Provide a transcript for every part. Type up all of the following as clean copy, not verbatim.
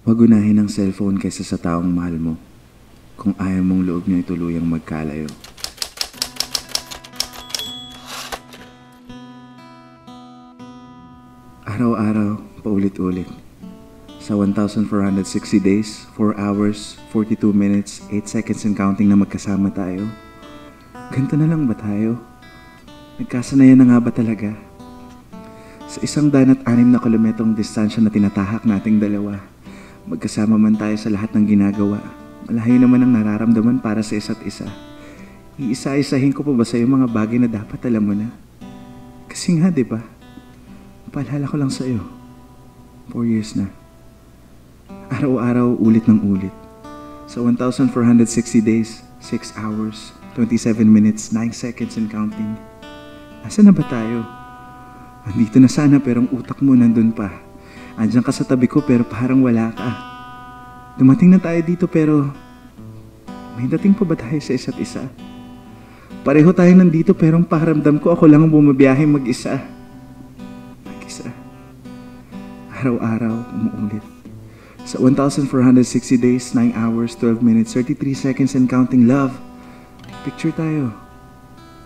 Huwag unahin ang cellphone kaysa sa taong mahal mo kung ayaw mong loob niyo tuluyang magkalayo. Araw-araw, paulit-ulit. Sa 1,460 days, 4 hours, 42 minutes, 8 seconds and counting na magkasama tayo. Ganito na lang ba tayo? Nagkasanayan na nga ba talaga? Sa 106 na kilometrong distansya na tinatahak nating dalawa, magkasama man tayo sa lahat ng ginagawa, malayo naman ang nararamdaman para sa isa't isa. Iisa-isahin ko pa ba sa iyo mga bagay na dapat alam mo na? Kasi nga, di ba? Paalala ko lang sa iyo. 4 years na. Araw-araw, ulit ng ulit. Sa 1,460 days, 6 hours, 27 minutes, 9 seconds and counting. Nasaan na ba tayo? Andito na sana pero ang utak mo nandun pa. Andiyan ka sa tabi ko pero parang wala ka. Dumating na tayo dito pero may dating pa ba tayo sa isa't isa? Pareho tayo nandito pero ang pakiramdam ko ako lang ang bumabiyahe mag-isa. Mag-isa. Araw-araw, umuulit. Sa 1,460 days, 9 hours, 12 minutes, 33 seconds and counting, love. Picture tayo.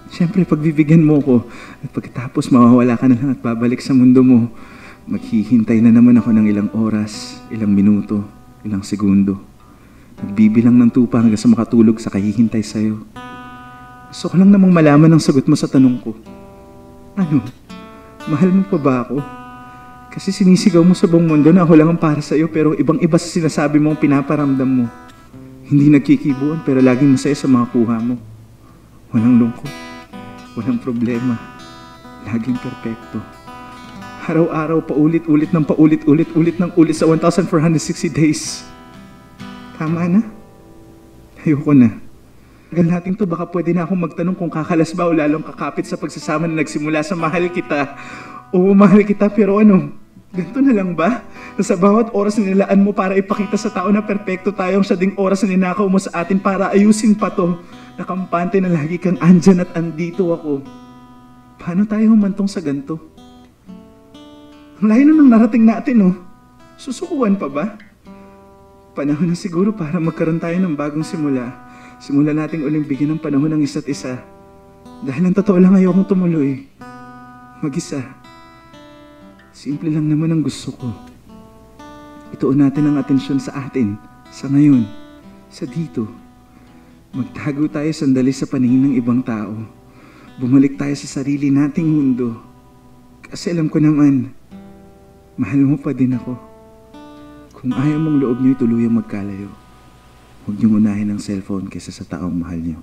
Siyempre, pagbibigyan mo ko at pagkatapos mawawala ka na lang at babalik sa mundo mo. Maghihintay na naman ako ng ilang oras, ilang minuto, ilang segundo. Nagbibilang ng tupa hanggang sa makatulog sa kahihintay sa'yo. Gusto ko lang namang malaman ang sagot mo sa tanong ko. Ano? Mahal mo pa ba ako? Kasi sinisigaw mo sa buong mundo na ako lang ang para sa'yo pero ibang-iba sa sinasabi mo ang pinaparamdam mo. Hindi nagkikibuan pero laging masaya sa mga kuha mo. Walang lungkot, walang problema, laging perpekto. Araw-araw, paulit-ulit ng paulit-ulit ng ulit sa 1,460 days. Tama na. Ayoko na. Tagal natin to, baka pwede na akong magtanong kung kakalas ba o lalong kakapit sa pagsasama na nagsimula sa mahal kita. Oo, mahal kita pero ano, ganito na lang ba? Na sa bawat oras na nilaan mo para ipakita sa tao na perpekto tayong siya ding oras na ninakaw mo sa atin para ayusin pa to. Nakampante na lagi kang andyan at andito ako. Paano tayo humantong sa ganito? Ang layo na nang narating natin, oh. Susukuan pa ba? Panahon na siguro para magkaroon tayo ng bagong simula. Simula nating uling bigyan ng panahon ng isa't isa. Dahil ang totoo lang ayokong tumuloy. Mag-isa. Simple lang naman ang gusto ko. Ituon natin ang atensyon sa atin, sa ngayon, sa dito. Magtago tayo sandali sa paningin ng ibang tao. Bumalik tayo sa sarili nating mundo. Kasi alam ko naman, mahal mo pa din ako. Kung ayaw mong loob niyo tuluyang magkalayo, huwag niyong unahin ang cellphone kaysa sa taong mahal niyo.